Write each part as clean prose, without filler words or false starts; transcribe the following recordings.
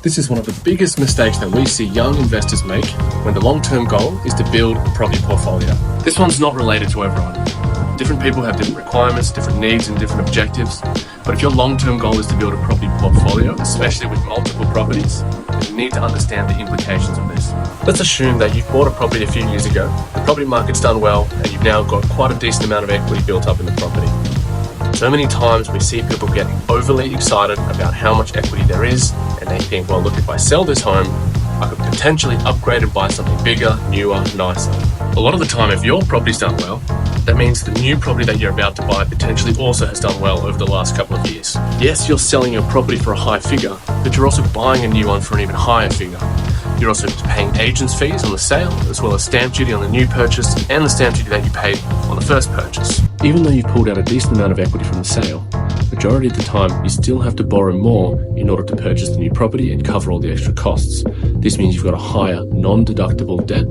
This is one of the biggest mistakes that we see young investors make when the long-term goal is to build a property portfolio. This one's not related to everyone. Different people have different requirements, different needs and different objectives. But if your long-term goal is to build a property portfolio, especially with multiple properties, then you need to understand the implications of this. Let's assume that you've bought a property a few years ago, the property market's done well, and you've now got quite a decent amount of equity built up in the property. So many times we see people getting overly excited about how much equity there is, and they think, well, look, if I sell this home, I could potentially upgrade and buy something bigger, newer, nicer. A lot of the time, if your property's done well, that means the new property that you're about to buy potentially also has done well over the last couple of years. Yes, you're selling your property for a high figure, but you're also buying a new one for an even higher figure. You're also paying agents' fees on the sale, as well as stamp duty on the new purchase and the stamp duty that you paid on the first purchase. Even though you've pulled out a decent amount of equity from the sale, majority of the time you still have to borrow more in order to purchase the new property and cover all the extra costs. This means you've got a higher non-deductible debt,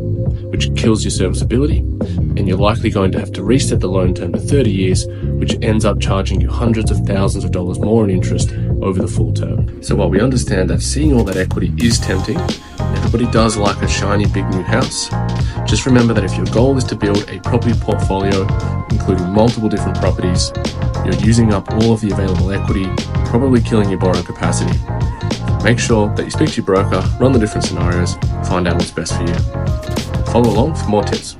which kills your serviceability, and you're likely going to have to reset the loan term to 30 years, which ends up charging you hundreds of thousands of dollars more in interest over the full term. So while we understand that seeing all that equity is tempting, everybody does like a shiny big new house, just remember that if your goal is to build a property portfolio, including multiple different properties, you're using up all of the available equity, probably killing your borrowing capacity. Make sure that you speak to your broker, run the different scenarios, find out what's best for you. Follow along for more tips.